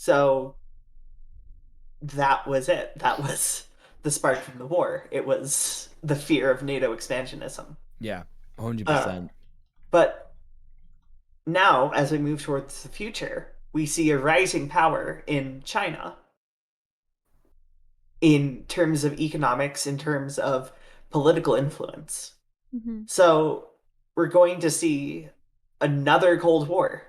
So that was it. That was the spark from the war. It was the fear of NATO expansionism. Yeah, Uh, 100%. but now, as we move towards the future, we see a rising power in China in terms of economics, in terms of political influence. Mm-hmm. So we're going to see another Cold War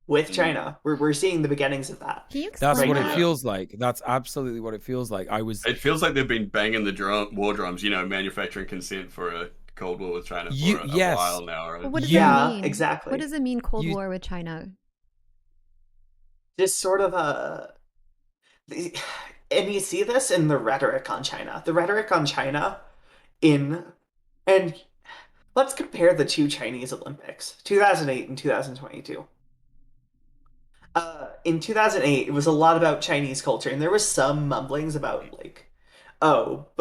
with Mm. China. We're seeing the beginnings of that Can you That's explain right what it that? now. feels like. That's absolutely what it feels like. It feels like they've been banging the war drums, manufacturing consent for a Cold War with China for a Yes, while now, Well, right? what does that Yeah, mean? What exactly. does it mean, Cold you War with China? Just sort of a and you see this in the rhetoric on China. The rhetoric on China in and let's compare the two Chinese Olympics, 2008 and 2022. In 2008, it was a lot about Chinese culture, and there was some mumblings about like, about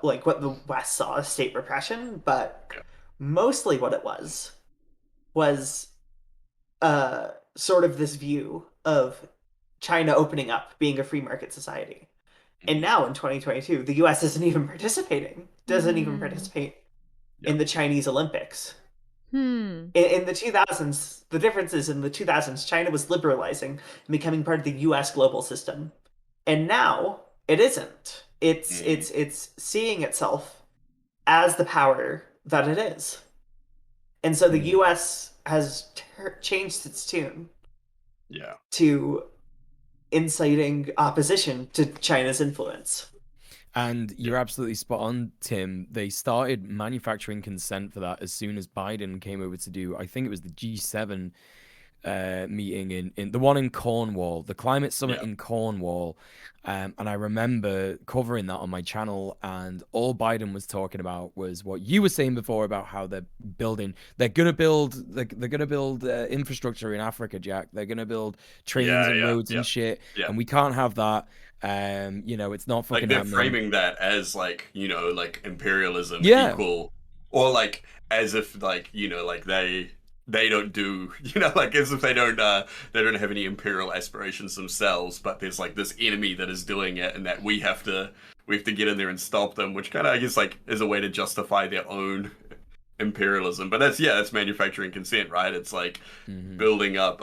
like what the West saw as state repression, but Yeah. mostly what it was sort of this view of China opening up, being a free market society. And Mhm. now in 2022, the US isn't even participating, doesn't even Mm. participate Yeah. in the Chinese Olympics. Hmm. In the 2000s, the difference is in the 2000s, China was liberalizing and becoming part of the US global system. And now it isn't. Mm. It's seeing itself as the power that it is. And so the Mm. US has changed its tune Yeah. to inciting opposition to China's influence. And Yeah. you're absolutely spot on, Tim. They started manufacturing consent for that as soon as Biden came over to do, I think it was the G7 meeting in the one in Cornwall, the climate summit Yeah. in Cornwall. And I remember covering that on my channel, and all Biden was talking about was what you were saying before about how they're gonna build infrastructure in Africa, Jack. They're gonna build trains Yeah. and Yeah. roads Yeah. and shit, Yeah. and we can't have that. It's not Like fucking they're happening. framing that as like, like imperialism Yeah, equal, or like as if like, like they don't do, like as if they don't have any imperial aspirations themselves, but there's like this enemy that is doing it, and that we have to get in there and stop them, which kind of, I guess, like is a way to justify their own imperialism. But that's manufacturing consent, right? It's like hmm building up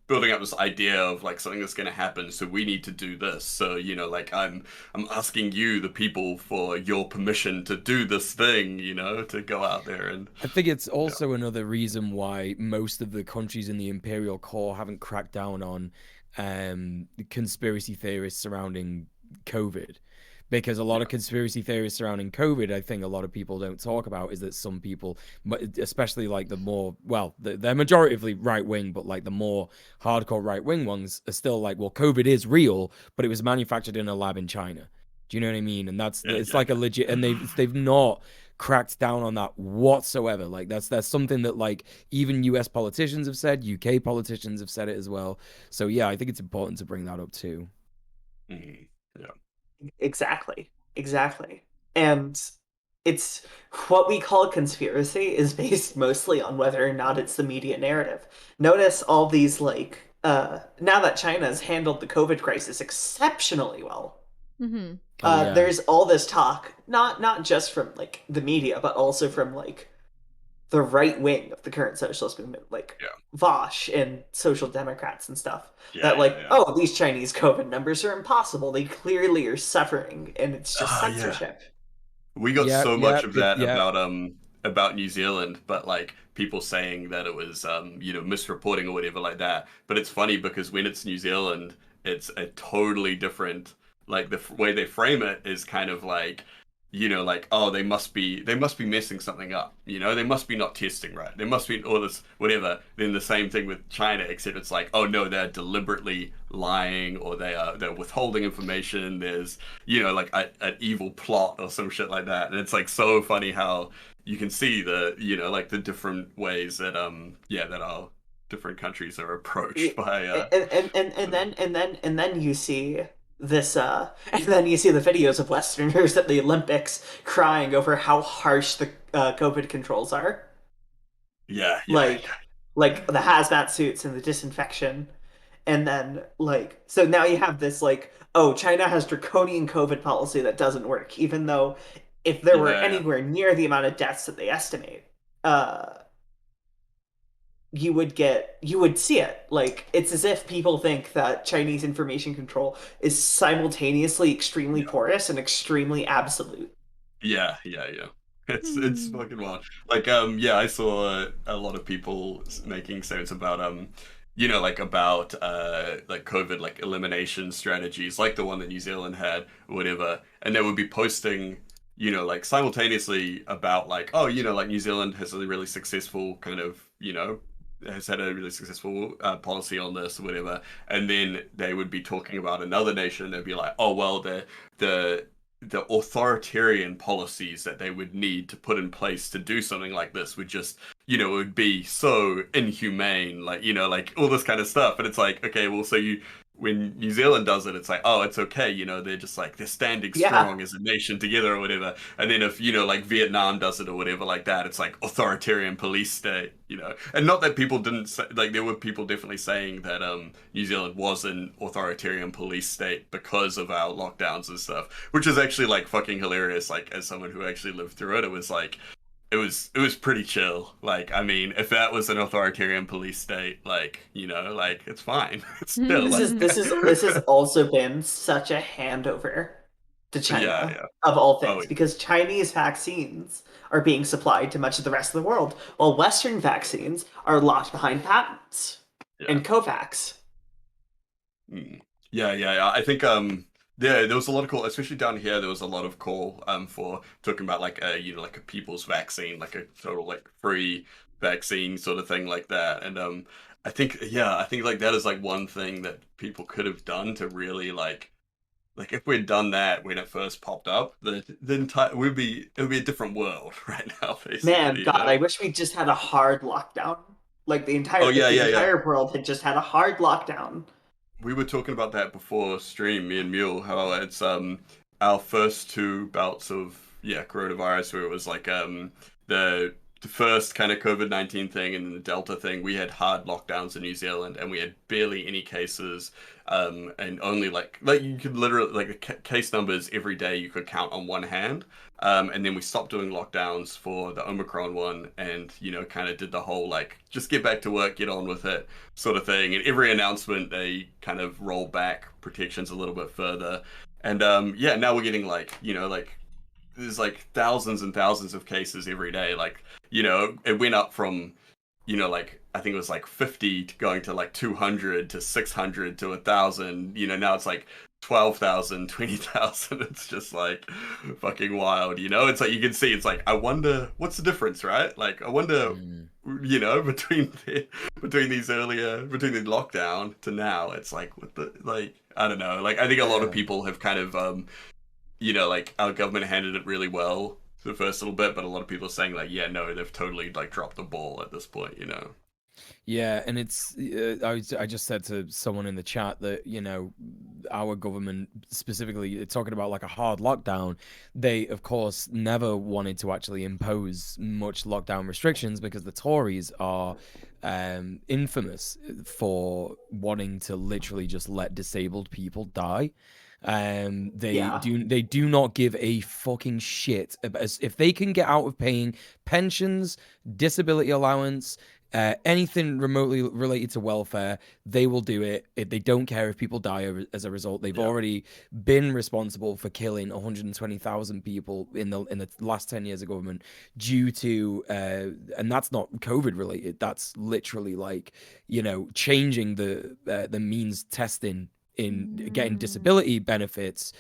building up this idea of like something that's going to happen, so we need to do this. So like I'm asking you, the people, for your permission to do this thing, to go out there and I think it's yeah. also another reason why most of the countries in the imperial core haven't cracked down on conspiracy theorists surrounding COVID. Because a lot of Yeah. conspiracy theories surrounding COVID, I think a lot of people don't talk about, is that some people, especially like the more, well, they're majoritively right wing, but like the more hardcore right wing ones are still like, well, COVID is real, but it was manufactured in a lab in China. Do you know what I mean? And Yeah, it's like a exactly. legit, and they've not cracked down on that whatsoever. Like that's something that like even US politicians have said, UK politicians have said it as well. So yeah, I think it's important to bring that up too. Mhm. Yeah. Exactly. Exactly. And it's what we call conspiracy is based mostly on whether or not it's the media narrative. Notice all these like now that China's handled the COVID crisis exceptionally well. Mm-hmm. Oh yeah. There's all this talk, not just from like the media, but also from like the right wing of the current socialist movement, like Yeah. Vosh and social democrats and stuff, Yeah. that Yeah. like, Yeah. oh, these Chinese COVID numbers are impossible. They clearly are suffering, and it's just Ah, yeah. censorship. We got Yeah, so yeah, much of it, that yeah. about New Zealand, but like people saying that it was misreporting or whatever like that. But it's funny because when it's New Zealand, it's a totally different, like the way they frame it is kind of like, like, oh, they must be messing something up, they must be not testing right, they must be all this whatever. Then the same thing with China, except it's like, oh no, they're deliberately lying, or they're withholding information. There's like an evil plot or some shit like that. And it's like so funny how you can see like the different ways that that our different countries are approached by And then you see this and then you see the videos of Westerners at the Olympics crying over how harsh the COVID controls are, yeah, yeah, like the hazmat suits and the disinfection. And then like so now you have this like, oh, China has draconian COVID policy that doesn't work, even though if there were Yeah, yeah, anywhere near the amount of deaths that they estimate, uh you would see it. Like it's as if people think that Chinese information control is simultaneously extremely yeah. porous and extremely absolute. Yeah, yeah, yeah. It's Hmm. fucking wild. Like, yeah, I saw a lot of people making statements about like about like COVID like elimination strategies, like the one that New Zealand had, or whatever, and they would be posting, like simultaneously about like, oh, like New Zealand has a really successful kind of, has had a really successful policy on this or whatever, and then they would be talking about another nation. They'd be like, oh well, the the authoritarian policies that they would need to put in place to do something like this would just, it would be so inhumane, like, like all this kind of stuff. And it's like, okay, well, so when New Zealand does it, it's like, oh, it's okay, they're just like, they're standing Yeah. strong as a nation together or whatever. And then if, like Vietnam does it or whatever like that, it's like authoritarian police state. And not that people didn't say, like, there were people definitely saying that New Zealand was an authoritarian police state because of our lockdowns and stuff, which is actually like fucking hilarious. Like, as someone who actually lived through it, it was like, it was pretty chill. Like, I mean, if that was an authoritarian police state, like, like it's fine. It's still This like is this has also been such a handover to yeah, China yeah. of all Oh, things because Chinese vaccines are being supplied to much of the rest of the world, while Western vaccines are locked behind patents yeah. and COVAX. Mm. Yeah, yeah, yeah. I think yeah, there was a lot of call, especially down here. There was a lot of call for talking about like a like a people's vaccine, like a total like free vaccine sort of thing like that. And I think like that is like one thing that people could have done to really like if we'd done that when it first popped up, the entire it would be a different world right now, Man, basically. God, I wish we just had a hard lockdown. Like Oh if yeah, the yeah, yeah. entire world had just had a hard lockdown. We were talking about that before stream, me and Muel, how it's our first two bouts of coronavirus where it was like the first kind of COVID-19 thing and then the Delta thing, we had hard lockdowns in New Zealand and we had barely any cases, and only like you could literally like the case numbers every day you could count on one hand. And then we stopped doing lockdowns for the Omicron one and kind of did the whole like just get back to work, get on with it sort of thing. And every announcement, they kind of roll back protections a little bit further. And yeah, now we're getting like, like there's like thousands and thousands of cases every day. Like, it went up from, like I think it was like 50 to going to like 200 to 600 to 1,000. Now it's like 12,000, 20,000. It's just like fucking wild. It's like you can see. It's like I wonder what's the difference, right? Like I wonder, Mm. between these between the lockdown to now. It's like what the like I don't know. Like I think a lot of Yeah. people have kind of like our government handled it really well the first little bit, but a lot of people are saying like, yeah, no, they've totally like dropped the ball at this point. Yeah, and it's I just said to someone in the chat that our government specifically talking about like a hard lockdown. They of course never wanted to actually impose much lockdown restrictions because the Tories are infamous for wanting to literally just let disabled people die. Yeah. They do not give a fucking shit about, if they can get out of paying pensions, disability allowance, anything remotely related to welfare, they will do it. They don't care if people die as a result. They've Yeah. already been responsible for killing 120,000 people in the last 10 years of government due to, and that's not COVID related. That's literally like changing the means testing in getting disability benefits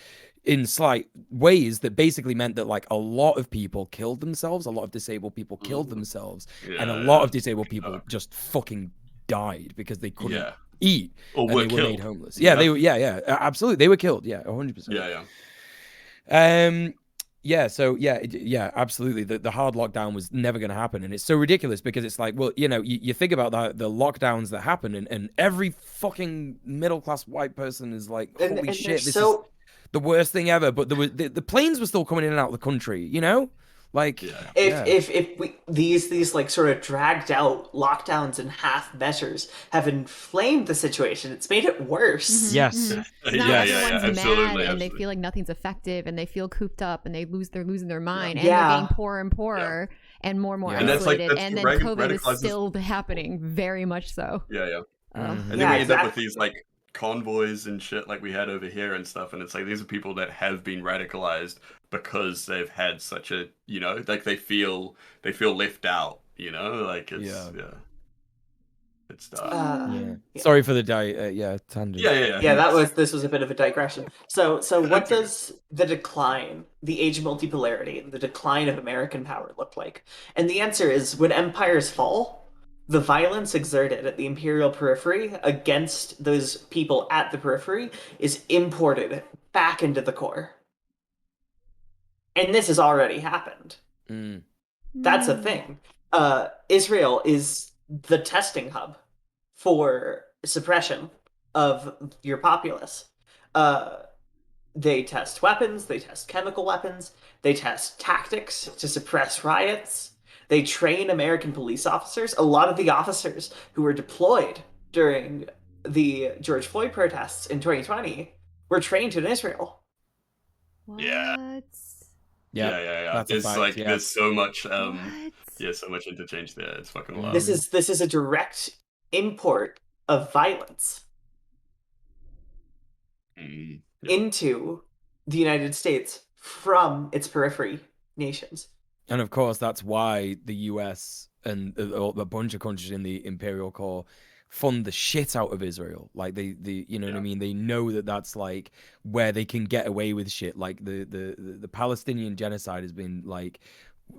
in slight ways that basically meant that like a lot of people killed themselves, a lot of disabled people killed Mhm. themselves, and a Yeah, lot yeah. of disabled Uh, people just fucking died because they couldn't yeah. eat Or and were they were made killed, homeless. you Yeah, know? they were. Yeah, yeah, absolutely, they were killed. Yeah, 100%. Yeah, yeah. Um, yeah, so yeah, yeah, absolutely. The hard lockdown was never going to happen, and it's so ridiculous because it's like, well, you think about the lockdowns that happen, and every fucking middle class white person is like, holy And they're shit, this is so the worst thing ever. But there was the planes were still coming in and out of the country, Like, Yeah. If we these like sort of dragged out lockdowns and half measures have inflamed the situation, it's made it worse. Yes. Now Yes. everyone's mad Absolutely, and they absolutely. feel like nothing's effective and they feel cooped up and they're losing their mind and they're getting Yeah. poorer and poorer and more Yeah. And isolated. that's And what then COVID is radicalizes. still happening, very much so. Yeah. Ugh. And then Yeah, we end up with exactly. these like convoys and shit like we had over here and stuff, and it's like these are people that have been radicalized because they've had such a, like they feel left out, like it's Yeah. it's Yeah. Yeah. Sorry for the tangent. Yeah, it's, this was a bit of a digression. So what it's okay. does the decline, the age of multipolarity, the decline of American power look like? And the answer is when empires fall, the violence exerted at the imperial periphery against those people at the periphery is imported back into the core. And this has already happened. Mm. That's a thing. Israel is the testing hub for suppression of your populace. Uh, they test weapons, they test chemical weapons, they test tactics to suppress riots. They train American police officers. A lot of the officers who were deployed during the George Floyd protests in 2020 were trained in Israel. What? Yeah. Yeah. That's a It's fact. like Yeah. there's so much What? so much interchange there. It's fucking wild. This is a direct import of violence Mm. into the United States from its periphery nations. And of course, that's why the US and a bunch of countries in the imperial core fund the shit out of Israel. Like they you know what I mean? They know that that's like where they can get away with shit. Like the Palestinian genocide has been like.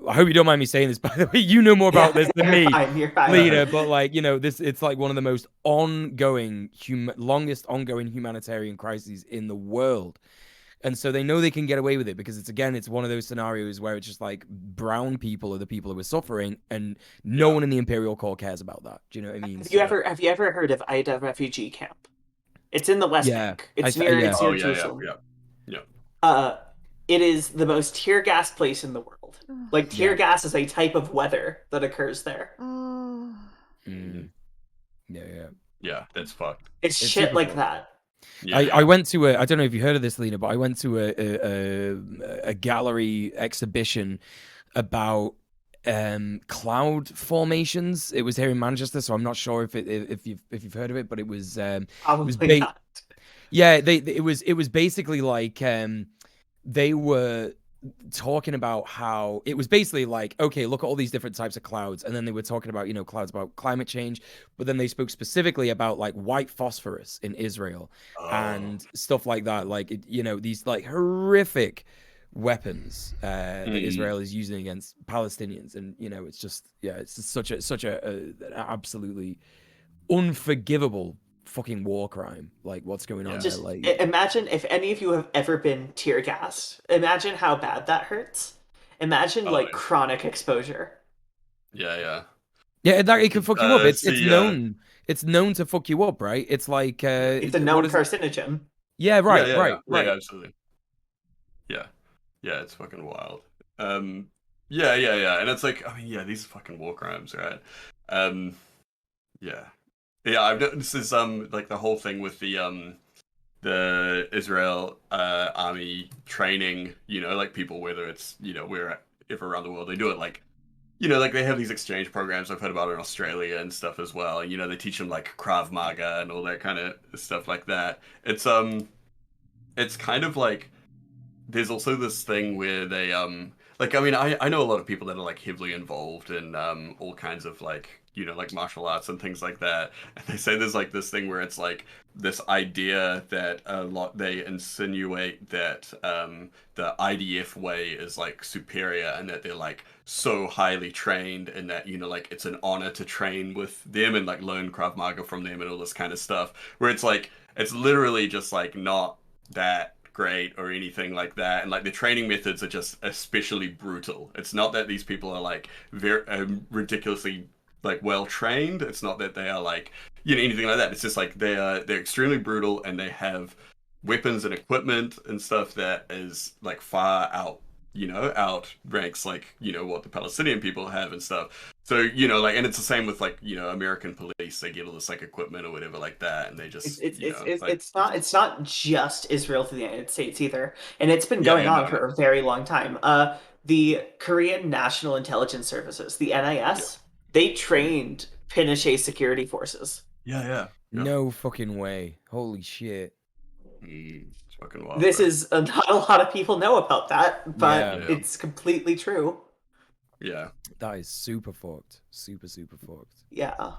I hope you don't mind me saying this, by the way. You know more about this than me, You're fine. Lina. But like, this it's like one of the most ongoing, longest ongoing humanitarian crises in the world. And so they know they can get away with it because it's one of those scenarios where it's just like brown people are the people who are suffering, and no one in the imperial core cares about that. Do you know what I mean? Have you ever heard of Ida refugee camp? It's in the West Yeah, Bank. It's yeah. near Jerusalem. Yeah. It is the most tear gas place in the world. Like tear gas is a type of weather that occurs there. Oh. Yeah, that's fucked. It's shit like fucked. that. Yeah, I went to I don't know if you heard of this, Lina, but I went to a gallery exhibition about cloud formations. It was here in Manchester, so I'm not sure if you've heard of it, but it was Probably not. yeah, it was basically like they were talking about how it was basically like, okay, look at all these different types of clouds, and then they were talking about clouds about climate change, but then they spoke specifically about like white phosphorus in Israel and stuff like that, like these like horrific weapons that Israel is using against Palestinians, and it's just it's just such a an absolutely unforgivable fucking war crime, like what's going on Just there. Like, imagine if any of you have ever been tear gassed. Imagine how bad that hurts. Imagine like chronic exposure. Yeah, that it can fuck you up. It's see, it's known to fuck you up, right? It's like It's a known carcinogen. Yeah, right. Yeah, absolutely. Yeah, it's fucking wild. Yeah, and it's like, I mean, yeah, these are fucking war crimes, right? I've noticed this like the whole thing with the Israel army training, like people, whether it's wherever around the world, they do it like like they have these exchange programs I've heard about in Australia and stuff as well. They teach them like Krav Maga and all that kind of stuff like that. It's kind of like there's also this thing where they like, I mean, I know a lot of people that are like heavily involved in all kinds of like like martial arts and things like that, and they say there's like this thing where it's like this idea that they insinuate that the IDF way is like superior, and that they're like so highly trained, and that like it's an honor to train with them and like learn Krav Maga from them and all this kind of stuff, where it's like it's literally just like not that great or anything like that, and like the training methods are just especially brutal. It's not that these people are like very ridiculously like well trained. It's not that they are like anything like that. It's just like they're extremely brutal, and they have weapons and equipment and stuff that is like far out outranks like what the Palestinian people have and stuff. So like, and it's the same with like American police. They get all this like equipment or whatever like that, and they It's just it's it's it's, like it's not just Israel to the United States either, and it's been yeah, going yeah, on no, for no, a very long time. The Korean National Intelligence Services, the yeah, NIS, they mm, trained Pinochet security forces. yeah, yeah, yeah. No fucking way. Holy shit. It's fucking wild, This bro. is not a lot of people know about that, but Yeah, Yeah, it's completely true. yeah. that is super fucked. Super, super fucked. Yeah.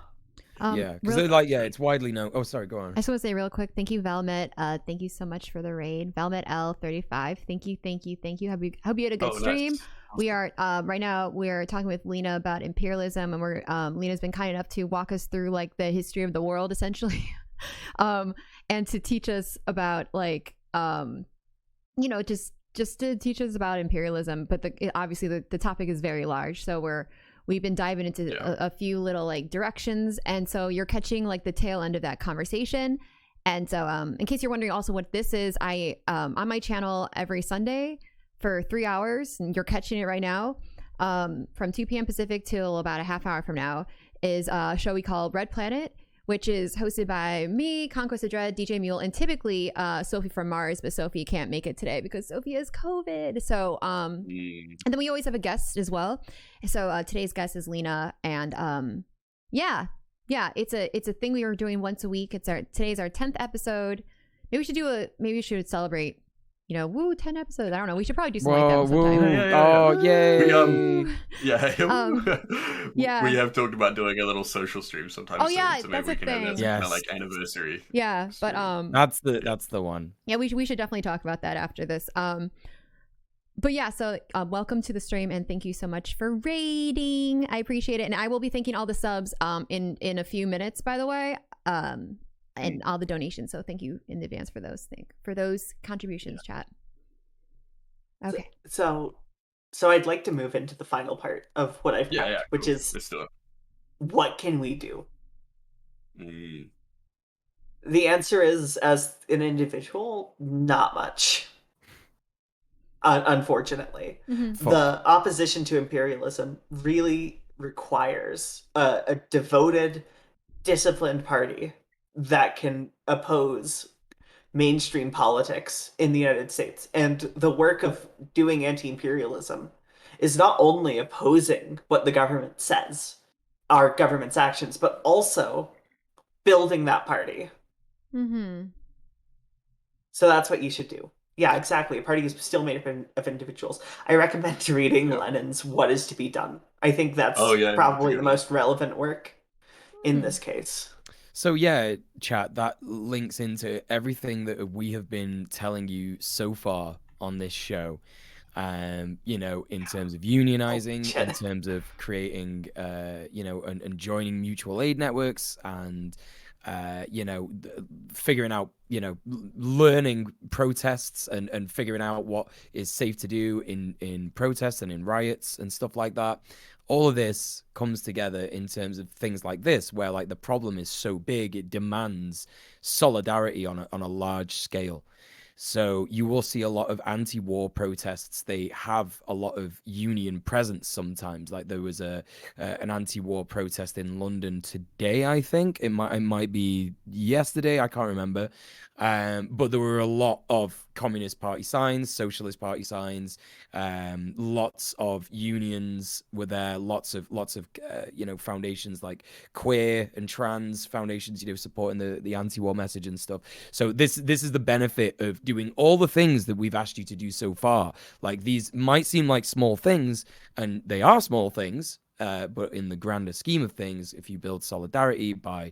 Yeah, because Real, they're like, yeah, it's widely known. Oh, sorry, go I on. just want to say real quick, thank you, Valmet. Thank you so much for the raid. Valmet L35. Thank you, thank you, thank you. Hope you had a good Oh, stream. nice. We are right now we're talking with Lina about imperialism, and we're Lina's been kind enough to walk us through like the history of the world essentially. And to teach us about like just to teach us about imperialism, but obviously the topic is very large, so we've been diving into a few little like directions, and so you're catching like the tail end of that conversation. And so in case you're wondering also what this is, I on my channel every Sunday for 3 hours, and you're catching it right now, from 2 p.m. Pacific till about a half hour from now, is a show we call Red Planet, which is hosted by me, Conquest of Dread, DJ Muel, and typically Sophie from Mars, but Sophie can't make it today because Sophie has COVID. So, and then we always have a guest as well. So today's guest is Lina, and yeah, it's a thing we are doing once a week. Today's our 10th episode. Maybe we should celebrate. 10 episodes. I don't know. We should probably do something like that sometime. Whoa. Yeah. Oh, We yay. Yeah. We have talked about doing a little social stream sometime Oh, soon, yeah, so maybe that's we a can have that thing. as kind of Yes. like anniversary. Yeah, but stream. That's the one. yeah, we should definitely talk about that after this. But yeah, so welcome to the stream, and thank you so much for raiding. I appreciate it, and I will be thanking all the subs in a few minutes, by the way, and all the donations. So thank you in advance for those contributions, chat. Okay. So I'd like to move into the final part of what I've Yeah, packed, which cool. is Let's do it. what can we do? Mm. The answer is, as an individual, not much. Unfortunately, Mm-hmm. the opposition to imperialism really requires a devoted, disciplined party that can oppose mainstream politics in the United States. And the work of doing anti-imperialism is not only opposing what the government says, our government's actions, but also building that party. Mm-hmm. So that's what you should do. Yeah, exactly. A party is still made up of individuals. I recommend reading Lenin's What Is to Be Done. I think that's probably the most relevant work in this case. So yeah, chat, that links into everything that we have been telling you so far on this show. In terms of unionizing, in terms of creating, and joining mutual aid networks, and figuring out, learning protests and figuring out what is safe to do in protests and in riots and stuff like that. All of this comes together in terms of things like this, where like the problem is so big, it demands solidarity on a large scale. So you will see a lot of anti-war protests. They have a lot of union presence sometimes. Like there was an anti-war protest in London today, I think. It might be yesterday, I can't remember. But there were a lot of Communist Party signs, Socialist Party signs, lots of unions were there, lots of foundations like queer and trans foundations, supporting the anti-war message and stuff. So this is the benefit of doing all the things that we've asked you to do so far. Like, these might seem like small things, and they are small things, but in the grander scheme of things, if you build solidarity by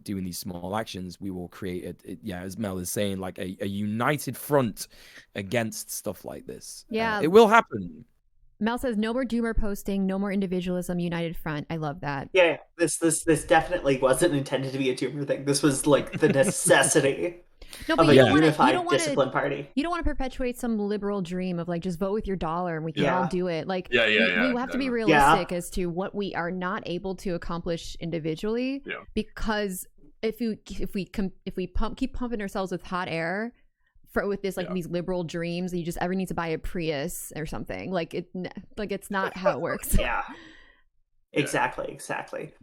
doing these small actions, we will create as Mel is saying, like a united front against stuff like this. Yeah, it will happen. Mel says no more doomer posting, no more individualism, united front. I love that. Yeah, this definitely wasn't intended to be a doomer thing. This was like the necessity of a unified, disciplined party. You don't want to perpetuate some liberal dream of like just vote with your dollar and we can all do it. Like, we have to be realistic as to what we are not able to accomplish individually. Yeah. Because if we keep pumping ourselves with hot air with this like these liberal dreams. You just ever need to buy a Prius or something. Like it's not how it works. Yeah. Exactly.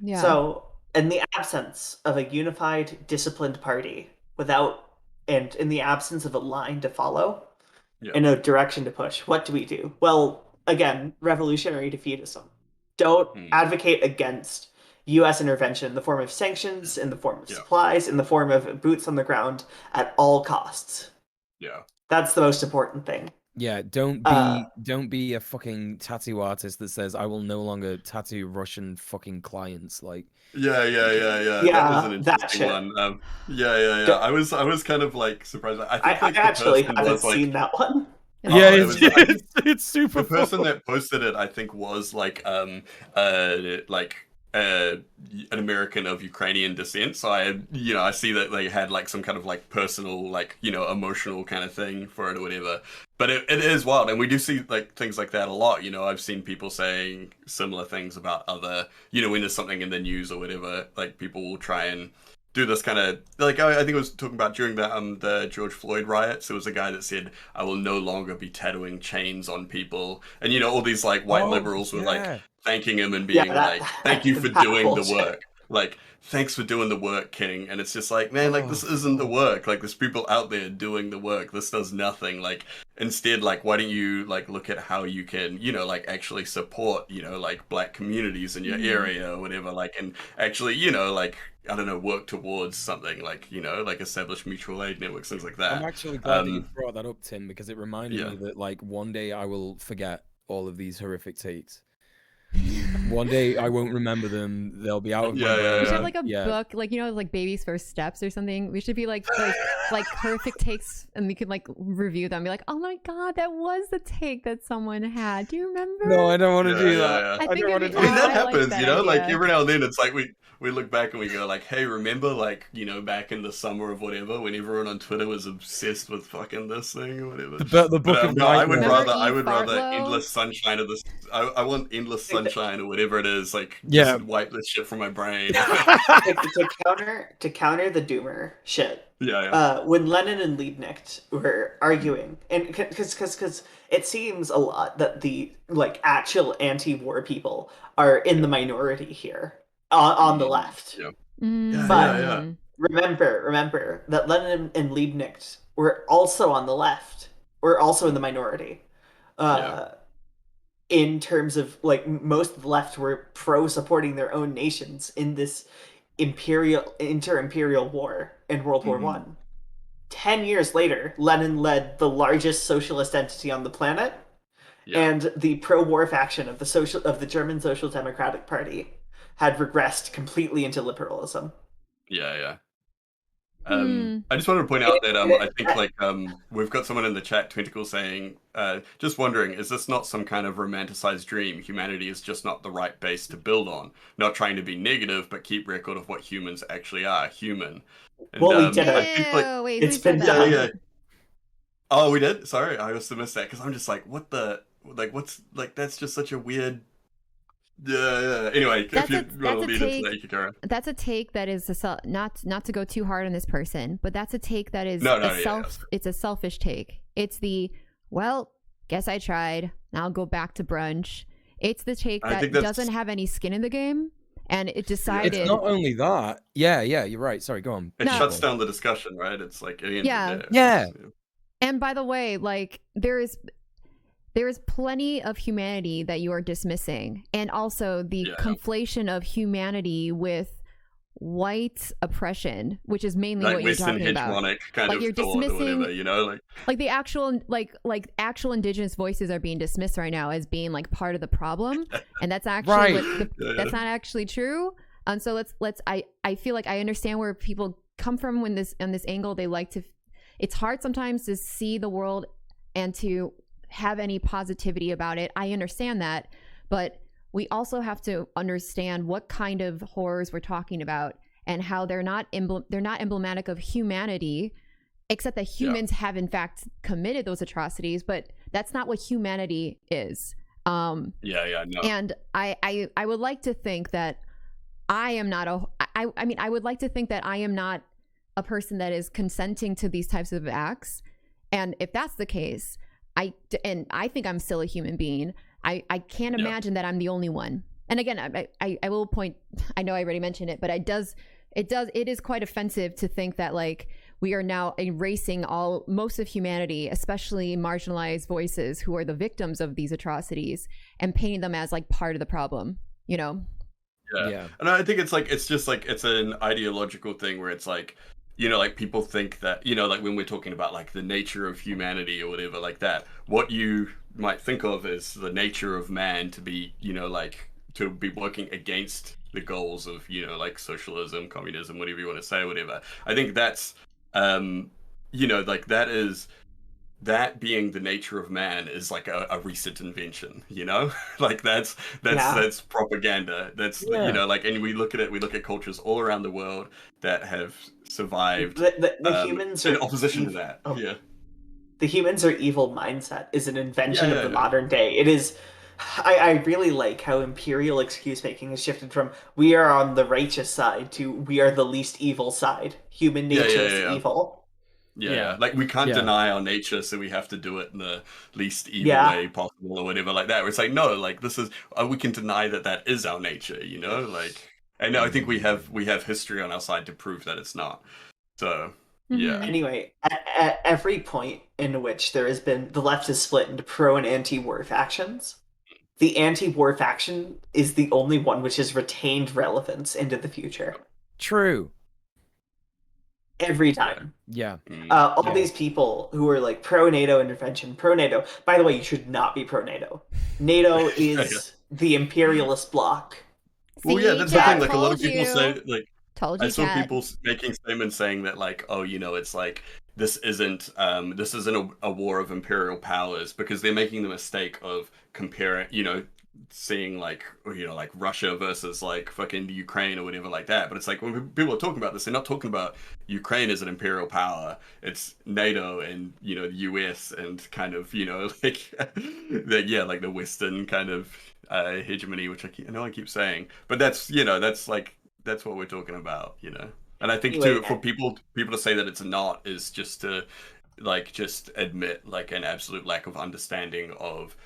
Yeah. So, in the absence of a unified, disciplined party, and in the absence of a line to follow, and a direction to push, what do we do? Well, again, revolutionary defeatism. Don't advocate against U.S. intervention in the form of sanctions, in the form of supplies, in the form of boots on the ground at all costs. Yeah. That's the most important thing. Yeah, don't be a fucking tattoo artist that says I will no longer tattoo Russian fucking clients. Like, Yeah. That was an interesting one. I was kind of like surprised. I think I like, the actually person haven't was, like, seen that one. yeah, it's super. The person that posted it, I think, was like an American of Ukrainian descent. So I see that they had like some kind of like personal, like, emotional kind of thing for it or whatever. But it is wild, and we do see like things like that a lot. I've seen people saying similar things about other, when there's something in the news or whatever, like people will try and do this kind of, like, I think I was talking about during the George Floyd riots. There was a guy that said, "I will no longer be tattooing chains on people," and all these like white liberals were like thanking him and being like, "Thank you for doing the work." Like, thanks for doing the work, King. And it's just like, man, like, this isn't the work. Like, there's people out there doing the work. This does nothing. Like, instead, like, why don't you, like, look at how you can, like, actually support, like, black communities in your area or whatever, like, and actually, like, I don't know, work towards something, like, like establish mutual aid networks, things like that. I'm actually glad that you brought that up, Tim, because it reminded me that, like, one day I will forget all of these horrific takes. One day I won't remember them. They'll be out of my brain. We should have like a book, like, like Baby's First Steps or something. We should be like horrific takes, and we could like review them. Be like, oh my god, that was the take that someone had. Do you remember? No, I don't want to do that. I don't want to do that. I mean, that happens, like that like every now and then it's like we look back and we go like, hey, remember like, back in the summer of whatever, when everyone on Twitter was obsessed with fucking this thing or whatever. The book of no, I would Remember rather endless sunshine of this. I want endless sunshine or whatever it is. Like, yeah, just wipe this shit from my brain. to counter the doomer shit. When Lenin and Liebknecht were arguing, and because it seems a lot that the like actual anti-war people are in the minority here on the left. But remember that Lenin and Liebknecht were also on the left. Were also in the minority. In terms of like most of the left were pro supporting their own nations in this inter-imperial war in World War I. 10 years later, Lenin led the largest socialist entity on the planet, and the pro-war faction of the German Social Democratic Party had regressed completely into liberalism. I just wanted to point out that I think like we've got someone in the chat, Twinkle, saying, just wondering, is this not some kind of romanticized dream? Humanity is just not the right base to build on. Not trying to be negative, but keep record of what humans actually are, human. And, well, we did Wait, it's been done. Oh, we did? Sorry, I must have missed that, because I'm just like, what the, like, what's, like, that's just such a weird... Anyway, if you want to lead into that, you can carry on. That's a take that is not to go too hard on this person, but that's a take that is it's a selfish take. It's the, well, guess I tried, now I'll go back to brunch. It's the take that doesn't have any skin in the game, and it decided. It's not only that. Yeah, you're right. Sorry, go on. It shuts down the discussion, right? It's like, yeah. And by the way, like there is plenty of humanity that you are dismissing, and also the conflation of humanity with white oppression, which is mainly like what you're talking about. Kind like of you're dismissing, whatever, like the actual like actual indigenous voices are being dismissed right now as being like part of the problem, and that's actually that's not actually true. So I feel like I understand where people come from when on this angle. They like to. It's hard sometimes to see the world and to have any positivity about it. I understand that, but we also have to understand what kind of horrors we're talking about and how they're not emblematic of humanity, except that humans have in fact committed those atrocities, but that's not what humanity is. No. And I would like to think that I am not I would like to think that I am not a person that is consenting to these types of acts. And if that's the case, I think I'm still a human being. I can't imagine that I'm the only one. And again, I will point, I know I already mentioned it, but it is quite offensive to think that like we are now erasing most of humanity, especially marginalized voices who are the victims of these atrocities, and painting them as like part of the problem, you know? Yeah. And I think it's just like it's an ideological thing where it's like, you know, like people think that, you know, like when we're talking about like the nature of humanity or whatever like that, what you might think of as the nature of man to be, you know, like to be working against the goals of, you know, like socialism, communism, whatever you want to say, whatever. I think that's, you know, like that being the nature of man is like a recent invention, you know. Like that's propaganda. That's you know, like, and we look at cultures all around the world that have survived. The humans in are opposition to that. Yeah. The humans are evil mindset is an invention of the modern day. It is. I really like how imperial excuse making has shifted from we are on the righteous side to we are the least evil side. Human nature is evil. Yeah, like we can't deny our nature, so we have to do it in the least evil way possible, or whatever, like that. Where it's like, no, like this is we can deny that is our nature, you know. Like, and I think we have history on our side to prove that it's not. So yeah. Anyway, at every point in which there has been the left is split into pro and anti-war factions, the anti-war faction is the only one which has retained relevance into the future. True. Every time. Yeah. All these people who are like pro-NATO intervention, pro-NATO. By the way, you should not be pro-NATO. NATO is the imperialist bloc. Well, yeah, that's the thing. Like a lot of people say, like, I saw people making statements saying that, like, oh, you know, it's like this isn't a war of imperial powers, because they're making the mistake of comparing, you know, seeing like, you know, like Russia versus like fucking Ukraine or whatever like that. But it's like when people are talking about this, they're not talking about Ukraine as an imperial power. It's NATO and, you know, the US and kind of, you know, like like the Western kind of hegemony, which I know I keep saying, but that's, you know, that's what we're talking about, you know. And I think too, for people to say that it's not is just to like just admit like an absolute lack of understanding of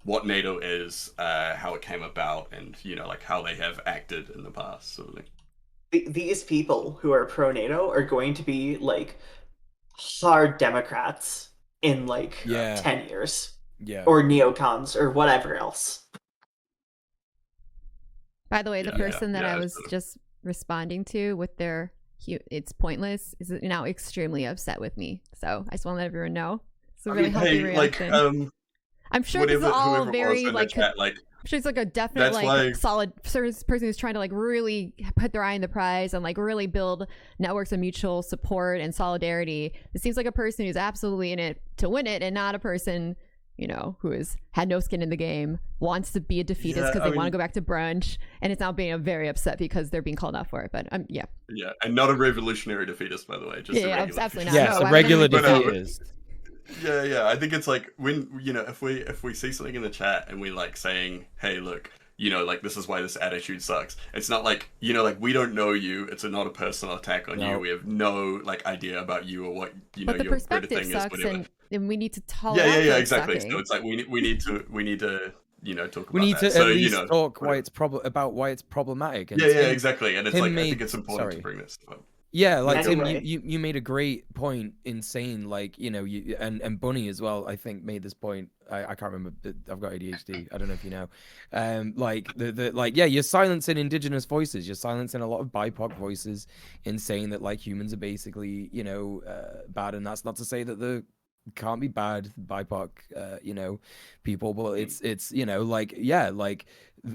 what NATO is, how it came about, and, you know, like how they have acted in the past, sort of thing. These people who are pro-NATO are going to be like hard Democrats in like 10 years. Yeah. Or neocons or whatever else. By the way, the person that I was just responding to with their it's pointless is now extremely upset with me. So I just want to let everyone know. It's a really healthy reaction. Like, I'm sure this is all very like, I'm sure it's like a definite like solid person who's trying to like really put their eye on the prize and like really build networks of mutual support and solidarity. It seems like a person who's absolutely in it to win it, and not a person, you know, who has had no skin in the game, wants to be a defeatist because they want to go back to brunch, and it's now being very upset because they're being called out for it. But yeah, and not a revolutionary defeatist, by the way. Just absolutely not. Yes, a regular defeatist. Yeah. I think it's like when, you know, if we see something in the chat and we like saying, hey, look, you know, like this is why this attitude sucks. It's not like, you know, like we don't know you. It's not a personal attack on you. We have no like idea about you or what, you know, your perspective thing is, whatever. And we need to tolerate. Yeah, exactly. So it's like we need to you know, talk about we need that. to at least talk why it's problematic. And exactly. And it's like I think it's important to bring this up. Yeah, like Tim, you made a great point in saying, like, you know, you and Bunny as well, I think, made this point. I can't remember. I've got ADHD. I don't know if you know. Like you're silencing indigenous voices. You're silencing a lot of BIPOC voices in saying that like humans are basically, you know, bad, and that's not to say that the can't be bad BIPOC, you know, people, but it's you know, like like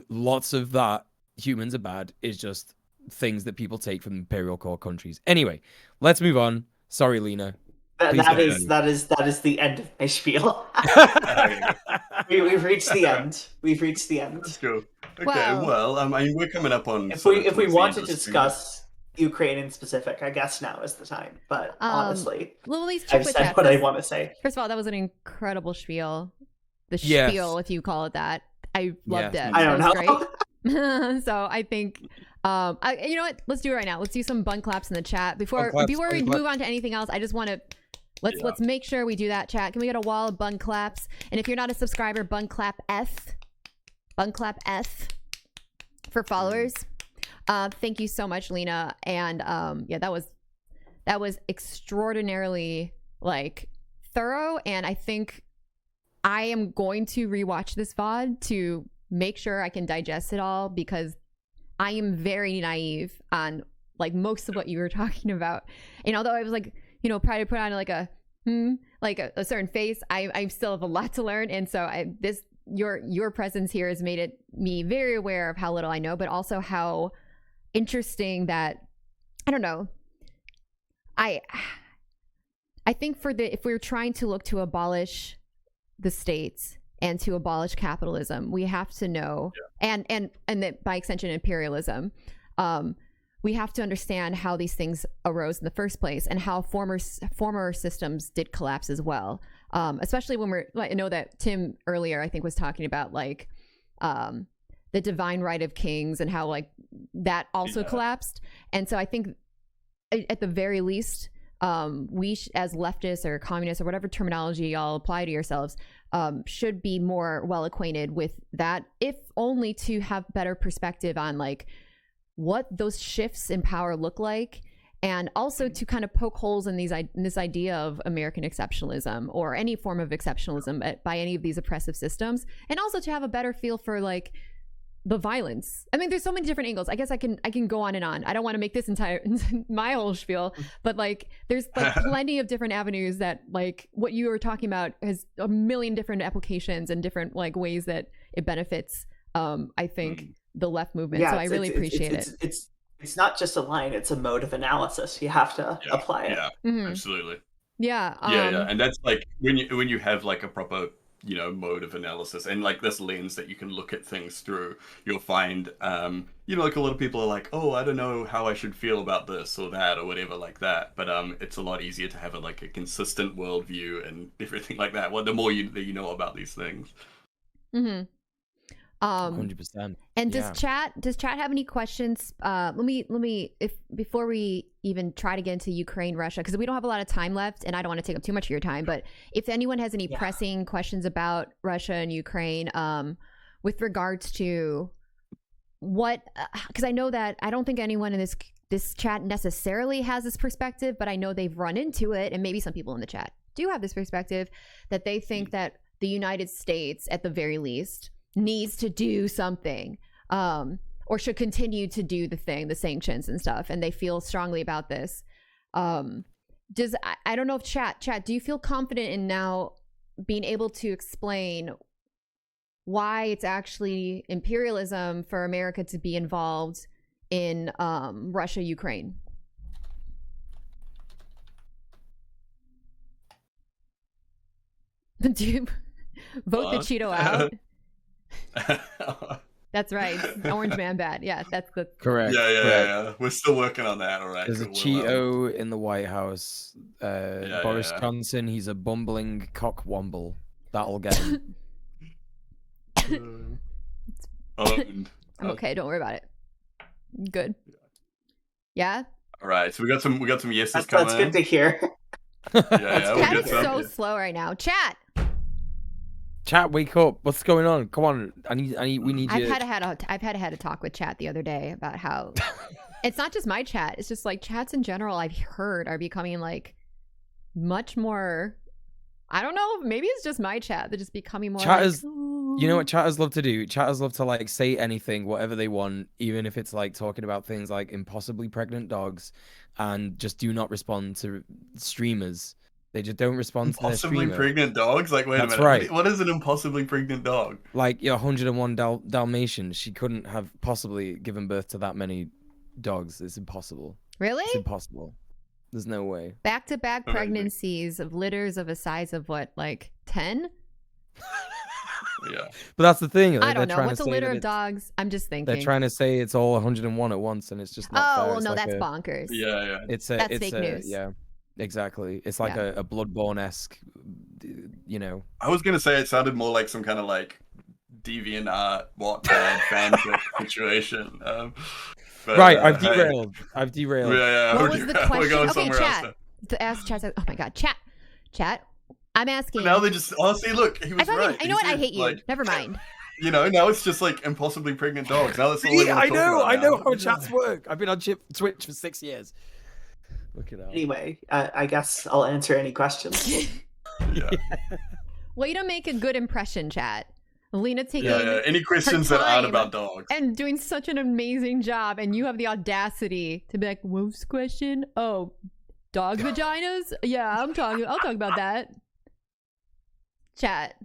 lots of that humans are bad is just things that people take from imperial core countries. Anyway, let's move on. Sorry, Lina. That is the end of my spiel. We've reached the end. Let's go. Okay, well, I mean, we're coming up on. If we want to discuss Ukraine in specific, I guess now is the time. But honestly, I've said what I want to say. First of all, that was an incredible spiel. The spiel, if you call it that. I loved it. I don't know. Great. So I think, you know what? Let's do it right now. Let's do some bun claps in the chat before we move on to anything else. I just want to Let's make sure we do that, chat. Can we get a wall of bun claps? And if you're not a subscriber, bun clap F for followers. Thank you so much, Lina. And yeah, that was extraordinarily like thorough, and I think I am going to rewatch this VOD to make sure I can digest it all, because I am very naive on like most of what you were talking about. And although I was like, you know, probably put on like a a certain face, I still have a lot to learn. And so your presence here has made me very aware of how little I know, but also how interesting that, I don't know, I think if we're trying to look to abolish the states and to abolish capitalism, we have to know, and that by extension imperialism, we have to understand how these things arose in the first place and how former systems did collapse as well. Especially when I know that Tim earlier, I think, was talking about like the divine right of kings and how like that also collapsed. And so I think at the very least, we as leftists or communists or whatever terminology y'all apply to yourselves, should be more well acquainted with that, if only to have better perspective on like what those shifts in power look like, and also to kind of poke holes in this idea of American exceptionalism or any form of exceptionalism by any of these oppressive systems, and also to have a better feel for like the violence. I mean, there's so many different angles. I guess I can go on and on. I don't want to make this entire my whole spiel, but like there's like plenty of different avenues that like what you were talking about has a million different applications and different like ways that it benefits I think the left movement. So I really appreciate it. It's not just a line, it's a mode of analysis. You have to apply it. Yeah, absolutely. Yeah. And that's like when you have like a proper, you know, mode of analysis and like this lens that you can look at things through, you'll find you know, like a lot of people are like, oh, I don't know how I should feel about this or that or whatever like that, but it's a lot easier to have a consistent worldview and everything like that. Well, the more you know about these things. 100%. And does chat have any questions? Let me before we even try to get into Ukraine, Russia, because we don't have a lot of time left and I don't want to take up too much of your time, but if anyone has any pressing questions about Russia and Ukraine, with regards to what, because I know that I don't think anyone in this chat necessarily has this perspective, but I know they've run into it, and maybe some people in the chat do have this perspective, that they think that the United States, at the very least, needs to do something, or should continue to do the sanctions and stuff, and they feel strongly about this. I don't know if chat, do you feel confident in now being able to explain why it's actually imperialism for America to be involved in Russia, Ukraine? Do you vote the Cheeto out? That's right. Orange Man bad. Yeah, that's the correct. Yeah. We're still working on that. All right. There's a Cheeto in the White House. Boris Johnson. He's a bumbling cockwomble. That'll get him. I'm okay. Don't worry about it. Good. Yeah. All right. So we got some yeses coming. That's good to hear. Chat is so slow right now. Chat, wake up! What's going on? Come on, we need you. I've had a talk with chat the other day about how it's not just my chat; it's just like chats in general. I've heard are becoming like much more. I don't know. Maybe it's just my chat. They're just becoming more. Chatters, you know what chatters love to do? Chatters love to like say anything, whatever they want, even if it's like talking about things like impossibly pregnant dogs, and just do not respond to streamers. They just don't respond to their streamer. Impossibly pregnant dogs? Like, wait a minute. Right. What is an impossibly pregnant dog? Like, 101 Dalmatians. She couldn't have possibly given birth to that many dogs. It's impossible. Really? It's impossible. There's no way. Back-to-back pregnancies of litters of a size of what, like 10? Yeah. But that's the thing. I don't know. What's a litter of dogs? I'm just thinking. They're trying to say it's all 101 at once, and it's just not fair. Well, no, that's bonkers. Yeah. That's fake news. Yeah. Exactly. It's like a Bloodborne-esque, you know. I was going to say it sounded more like some kind of like DeviantArt, Wattpad fanfic situation. But, right, I've derailed. Yeah. What was the question? Okay, chat. To ask chat. Oh my God, chat. Chat. I'm asking. But now they just see, look, he was right. I know what? I hate you. Never mind. You know, now it's just like impossibly pregnant dogs. Now that's all they want I to know, talk about I know now. how chats work. I've been on Twitch for 6 years. Look at that. Anyway, I guess I'll answer any questions. Yeah. Way to make a good impression, chat. Lena taking Any questions her that aren't time about dogs. and doing such an amazing job, and you have the audacity to be like, "Wolf's question? Oh, dog vaginas? Yeah, I'll talk about that." Chat.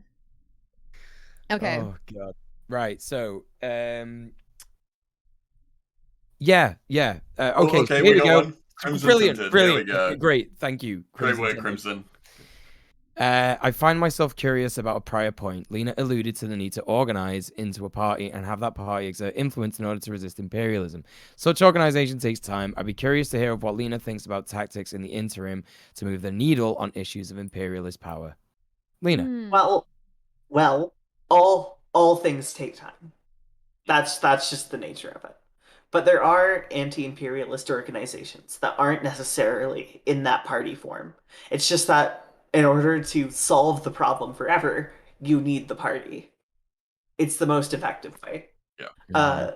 Okay. Oh god. Right. So, yeah. Okay. So here we go. One. Crimson Brilliant. tinted. Brilliant. There we go. Great. Thank you. Great work, Tinted. Crimson. I find myself curious about a prior point. Lina alluded to the need to organize into a party and have that party exert influence in order to resist imperialism. Such organization takes time. I'd be curious to hear of what Lina thinks about tactics in the interim to move the needle on issues of imperialist power. Lina. Well, all things take time. That's just the nature of it. But there are anti-imperialist organizations that aren't necessarily in that party form. It's just that in order to solve the problem forever, you need the party. It's the most effective way. Yeah.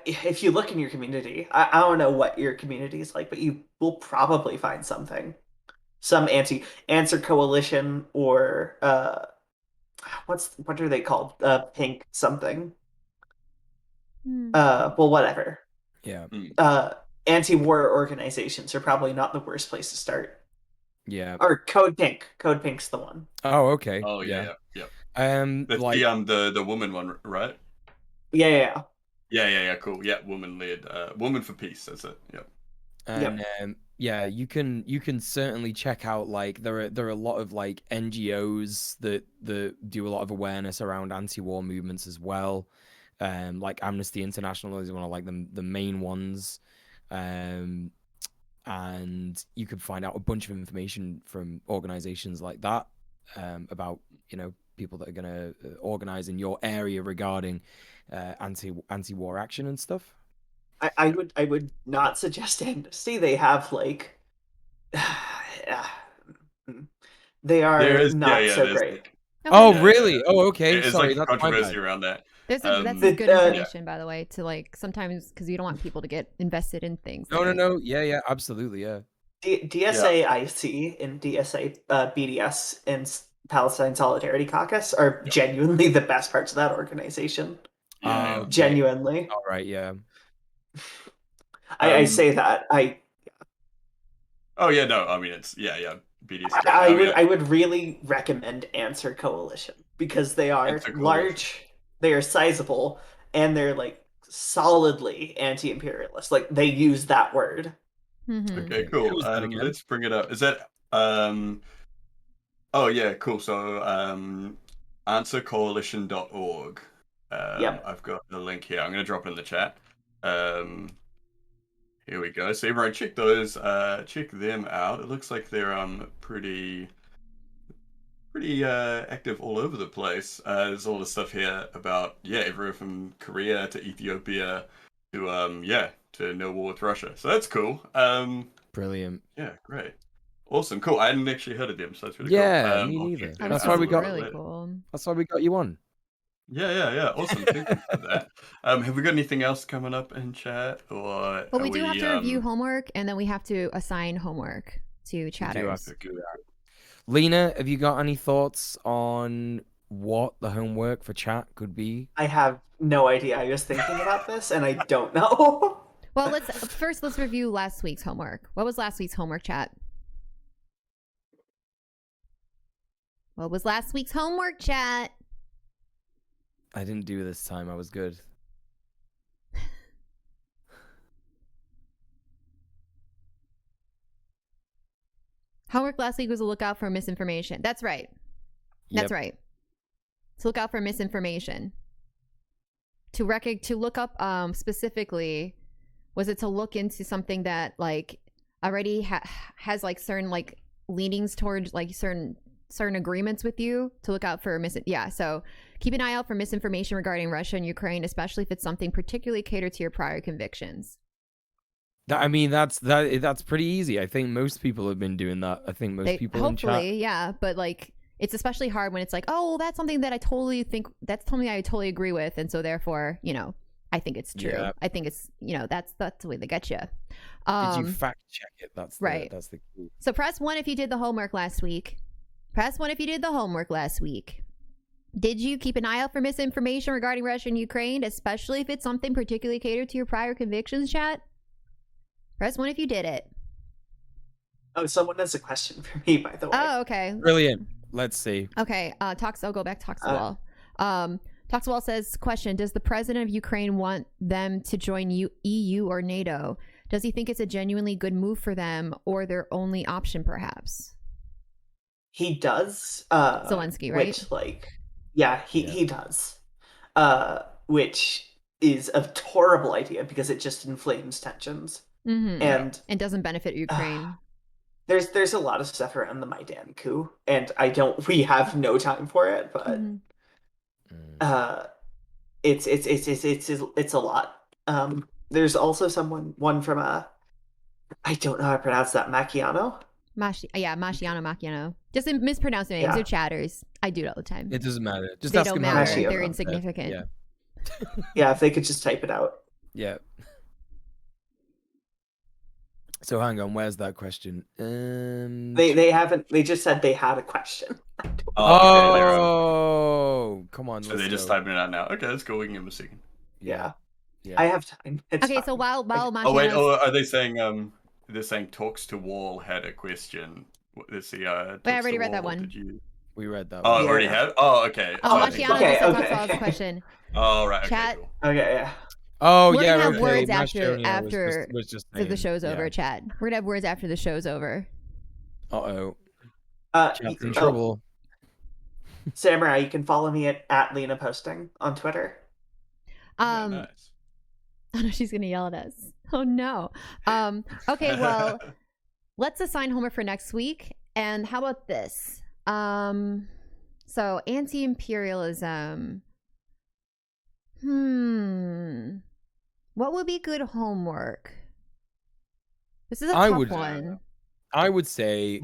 If you look in your community, I don't know what your community is like, but you will probably find something. Some anti-answer coalition or what are they called? Pink something. Well, whatever. Yeah. Anti-war organizations are probably not the worst place to start. Yeah. Or Code Pink. Code Pink's the one. Oh, okay. Oh yeah. That's like the woman one, right? Yeah. Yeah. Cool. Yeah, woman led. Woman for peace. That's it. Yep. And yeah, you can certainly check out, like, there are a lot of like NGOs that do a lot of awareness around anti-war movements as well. Like Amnesty International is one of like the main ones. And you can find out a bunch of information from organizations like that about, people that are going to organize in your area regarding anti-war action and stuff. I would not suggest Amnesty. They have like they are not so great. Oh, really? Oh, okay. Sorry, that's controversy around that. That's good information, by the way, to like sometimes because you don't want people to get invested in things. No. Yeah, absolutely, yeah. DSA-IC and DSA BDS and Palestine Solidarity Caucus are genuinely the best parts of that organization. Yeah. Genuinely. All right, yeah. I say that. Oh yeah, no. I mean, it's BDS. I would really recommend Answer Coalition because they are large, they are sizable, and they're like solidly anti-imperialist. Like they use that word. Mm-hmm. Okay, cool. Let's bring it up. Is that Oh yeah, cool. So answercoalition.org. I've got the link here. I'm going to drop it in the chat. Here we go. So everyone check those. Check them out. It looks like they're pretty active all over the place. There's all this stuff here about everywhere from Korea to Ethiopia to to no war with Russia. So that's cool. Brilliant. Yeah, great. Awesome, cool. I hadn't actually heard of them, so that's really cool. Yeah, me neither. That's why we got really cool. That's why we got you on. Yeah. Awesome. Thank you for that. Have we got anything else coming up in chat? Or well, we do have to review homework, and then we have to assign homework to chatters. Lina, have you got any thoughts on what the homework for chat could be? I have no idea. I was thinking about this, and I don't know. Well, let's review last week's homework. What was last week's homework, chat? What was last week's homework, chat? I didn't do this time. I was good. Homework last week was a lookout for misinformation. That's right. That's right. To look out for misinformation. To look up specifically, was it to look into something that like already has like certain like leanings towards like certain agreements with you, to look out for so keep an eye out for misinformation regarding Russia and Ukraine, especially if it's something particularly catered to your prior convictions. That's pretty easy. I think most people have been doing that. I think most people in chat. Hopefully, yeah. But like, it's especially hard when it's like, oh, that's something that I totally agree with, and so therefore, I think it's true. Yeah. I think it's, that's the way they get you. Did you fact check it? That's right. That's the key. So press 1 if you did the homework last week. Press 1 if you did the homework last week. Did you keep an eye out for misinformation regarding Russia and Ukraine, especially if it's something particularly catered to your prior convictions, chat? Press 1 if you did it. Oh, someone has a question for me, by the way. Oh, okay. Brilliant. Let's see. Okay. I'll go back to Toxawall. Toxawall says, question, does the president of Ukraine want them to join EU or NATO? Does he think it's a genuinely good move for them or their only option, perhaps? He does. Zelensky, right? Which, he does. Which is a horrible idea because it just inflames tensions. Mm-hmm. And doesn't benefit Ukraine. There's a lot of stuff around the Maidan coup, and we have no time for it, but it's a lot. There's also one from I don't know how to pronounce that, Macchiano. Macchiano. Just mispronounce names. They're chatters. I do it all the time. It doesn't matter. Just they ask don't them matter. Macchiano. They're insignificant. Yeah. Yeah, if they could just type it out. Yeah. So hang on, where's that question? They haven't. They just said they had a question. Oh, come on. So they're just typing it out now. Okay, let's go. We can give them a second. Yeah. I have time. It's okay, fine. so while Oh wait, are they saying they're saying Talks to Wall had a question. Let's see. I already read that one. We read that. Oh, one. already have. Oh, okay. Macchiano okay. Talks Wall's question. Oh, right. Chat. Okay, cool. Okay, yeah. Oh, we're yeah. gonna have okay. words after was just the show's over, chat. We're gonna have words after the show's over. Uh-oh. Chat's in Oh, trouble. Samurai, you can follow me at Lina Posting on Twitter. Nice. Oh no, she's gonna yell at us. Oh no. Okay, well, let's assign homework for next week. And how about this? So anti-imperialism. What would be good homework? This is a tough one. I would say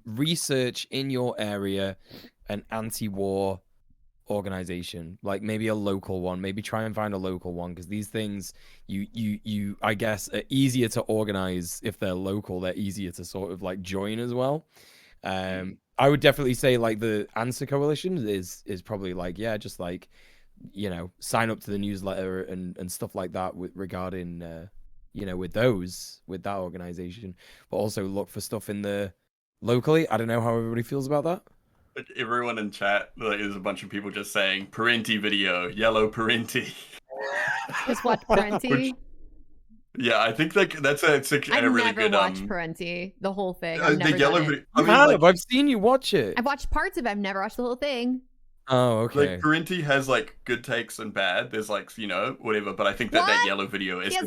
research in your area an anti-war organization, like maybe a local one. Maybe try and find a local one, because these things you I guess are easier to organize if they're local. They're easier to sort of like join as well. I would definitely say like the Answer Coalition is probably like, yeah, just like, sign up to the newsletter and stuff like that regarding with that organization, but also look for stuff in the locally. I don't know how everybody feels about that. Everyone in chat, there's a bunch of people just saying Parenti video, yellow Parenti. Just watch Parenti. Yeah, I think that's a really good. I've never watched Parenti, the whole thing. I've never the yellow done video. it. I've seen you watch it. I've watched parts of it. I've never watched the whole thing. Oh, okay. Like Parenti has like good takes and bad. There's like whatever, but I think that yellow video is a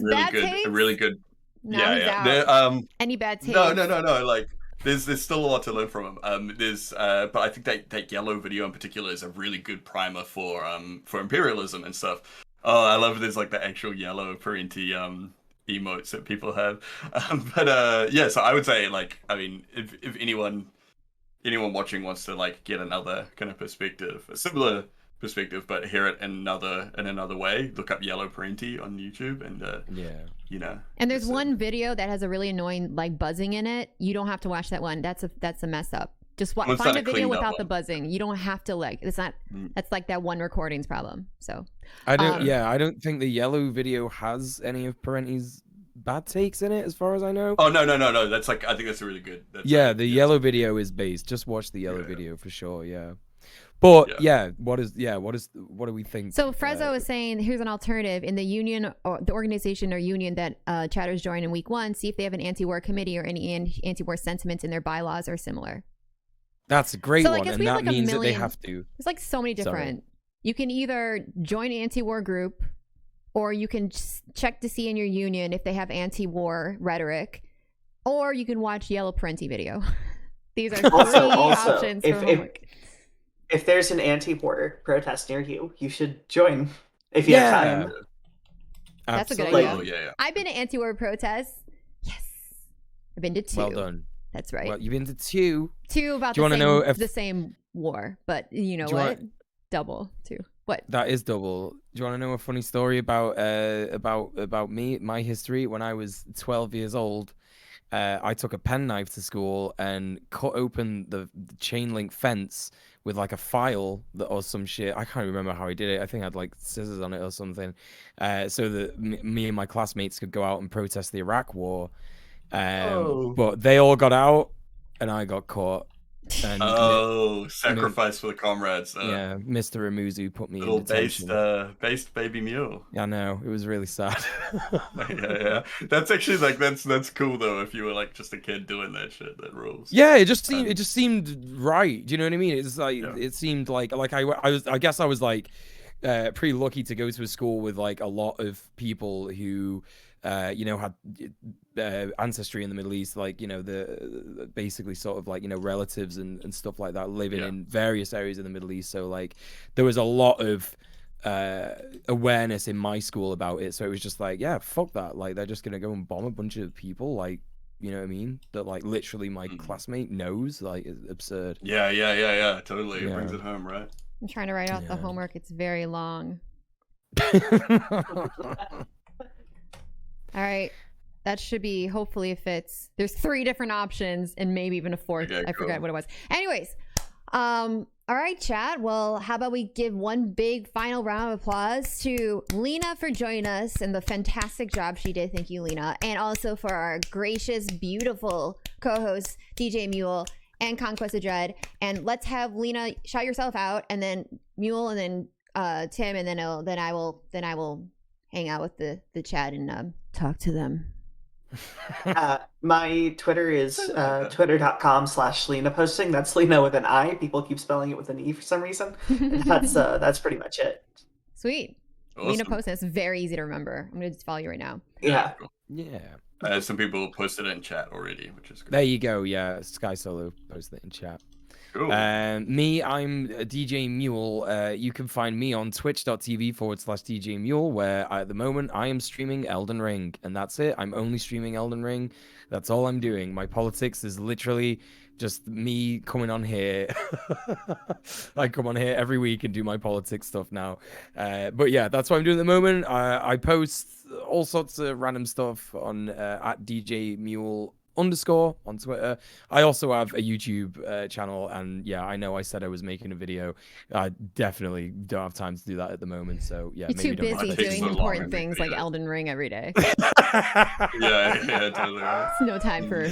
really good. No, yeah. Any bad takes? No. Like there's still a lot to learn from him. But I think that yellow video in particular is a really good primer for imperialism and stuff. Oh, I love there's like the actual yellow Parenti emotes that people have. So I would say like, I mean, if anyone watching wants to like get another kind of perspective, a similar perspective, but hear it in another way, look up yellow Parenti on YouTube and And there's one video that has a really annoying like buzzing in it. You don't have to watch that one. That's a mess up. Just find a video without the buzzing. You don't have to like. It's not. That's like that one recording's problem. So I don't think the yellow video has any of Parenti's bad takes in it, as far as I know. Oh no. That's like, I think that's a really good. The yellow video is based. Just watch the yellow video for sure. Yeah. But what do we think? So Frezzo is saying here's an alternative in the union or the organization or union that chatters join in week 1. See if they have an anti-war committee or any anti-war sentiments in their bylaws or similar. That's a great one, and that means that they have to. There's like so many different. You can either join an anti-war group, or you can check to see in your union if they have anti-war rhetoric, or you can watch yellow Parenti video. These are three options for homework. If there's an anti-war protest near you, you should join if you have time. That's a good Absolutely. idea. Oh yeah, yeah. I've been to anti-war protests. Yes. I've been to 2. Well done. That's right. Well, you've been to 2. 2 about Do you the want to same know if the same war, but you know Do you what? want- Double 2. What? that is double? Do you want to know a funny story about me, my history? When I was 12 years old, I took a penknife to school and cut open the chain link fence with like a file or some shit. I can't remember how I did it. I think I had like scissors on it or something, so that me and my classmates could go out and protest the Iraq War. But they all got out, and I got caught. And sacrifice for the comrades. yeah, Mr. Amuzu put me Little in detention. based baby Muel. Yeah, I know, it was really sad. Yeah. That's actually like that's cool though. If you were like just a kid doing that shit, that rules. Yeah, it just seemed right. Do you know what I mean? It's like it seemed like I guess I was like pretty lucky to go to a school with like a lot of people who had ancestry in the Middle East, like the basically sort of like relatives and stuff like that living in various areas of the Middle East. So like there was a lot of awareness in my school about it. So it was just like, yeah, fuck that. Like they're just gonna go and bomb a bunch of people. Like, you know what I mean? That like literally my classmate knows. Like it's absurd. Yeah. Totally, it brings it home, right? I'm trying to write out the homework. It's very long. All right. That should be, hopefully it fits. There's 3 different options and maybe even a 4th. Okay, I forgot what it was. Anyways, all right, chat. Well, how about we give one big final round of applause to Lina for joining us and the fantastic job she did. Thank you, Lina. And also for our gracious, beautiful co-hosts, DJ Muel and Conquest of Dread. And let's have Lina shout yourself out, and then Muel, and then Tim, and then I will hang out with the chat and talk to them. My Twitter is twitter.com/Lina posting. That's Lina with an I. People keep spelling it with an E for some reason. And that's pretty much it. Sweet. Awesome. Lina posting. It's very easy to remember. I'm going to just follow you right now. Yeah. Cool. Yeah. Some people posted it in chat already, which is great. There you go. Yeah, Sky Solo posted it in chat. Cool. Me, I'm DJ Muel. You can find me on twitch.tv/DJ Muel, where at the moment I am streaming Elden Ring, and that's it. I'm only streaming Elden Ring. That's all I'm doing. My politics is literally just me coming on here. I come on here every week and do my politics stuff now. But yeah, that's what I'm doing at the moment. I post all sorts of random stuff on at DJ Muel _ on Twitter. I also have a YouTube channel, and yeah, I know I said I was making a video. I definitely don't have time to do that at the moment, so yeah. You're too busy It takes doing so long important to things make like videos. Elden Ring every day. Yeah, totally right. It's no time for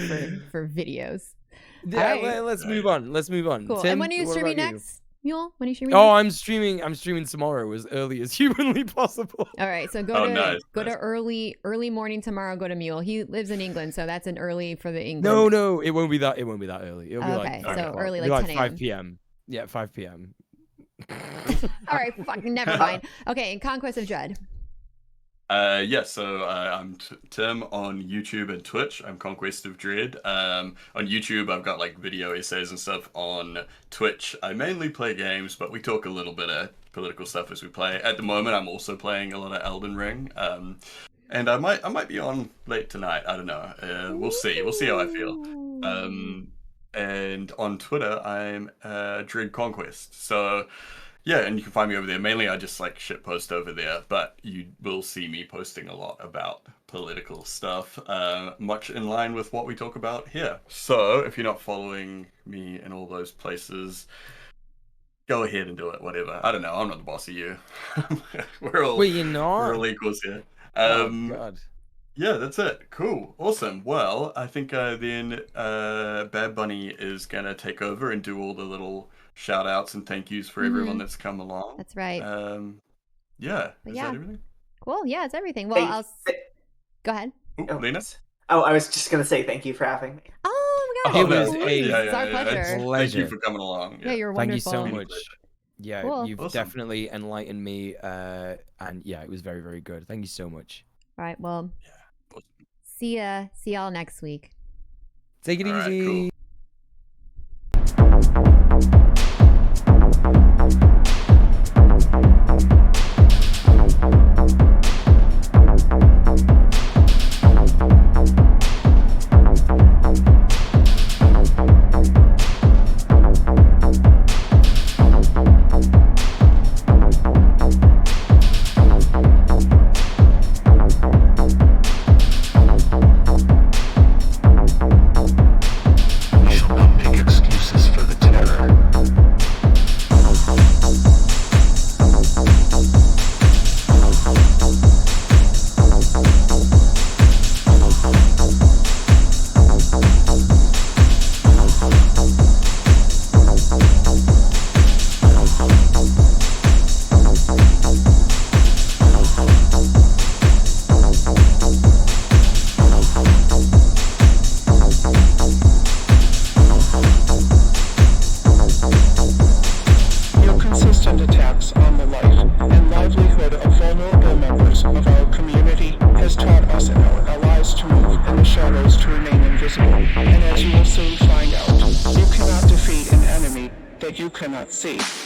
videos. Yeah, All right. let's move on. Let's move on. Cool. Tim, And when are you what streaming about next? Mule, when are you streaming Oh, next? I'm streaming tomorrow as early as humanly possible. All right, so go to early morning tomorrow. Go to Mule. He lives in England, so that's an early for the England. No, it won't be that early. It'll be Okay, like so early, it'll be like 10 5 a.m. p.m. Yeah, 5 p.m. All right, fucking never mind. Okay, and Conquest of Dread. So I'm Tim on YouTube and Twitch. I'm Conquest of Dread. On YouTube, I've got like video essays and stuff. On Twitch, I mainly play games, but we talk a little bit of political stuff as we play. At the moment, I'm also playing a lot of Elden Ring. And I might be on late tonight. I don't know. We'll see. We'll see how I feel. And on Twitter, I'm Dread Conquest. So. Yeah, and you can find me over there. Mainly, I just like shit post over there, but you will see me posting a lot about political stuff, much in line with what we talk about here. So, if you're not following me in all those places, go ahead and do it. Whatever. I don't know. I'm not the boss of you. We're all Wait, you're not? we're all equals here. Oh God. Yeah, that's it. Cool. Awesome. Well, I think then Bad Bunny is gonna take over and do all the little shout outs and thank yous for everyone that's come along. That's right. Yeah. But Is yeah. that everything? Cool. Yeah, it's everything. Well, go ahead. Ooh, Lina? Oh, I was just gonna say thank you for having me. Oh my It God. was Please. a- It's our pleasure. Thank Pleasure. you for coming along. Yeah, you're Thank wonderful. you so much. Yeah, Cool. you've Awesome. definitely enlightened me, and yeah, it was very, very good. Thank you so much. All right. Well, Awesome. see y'all next week. Take it All right, easy. cool. Nazi.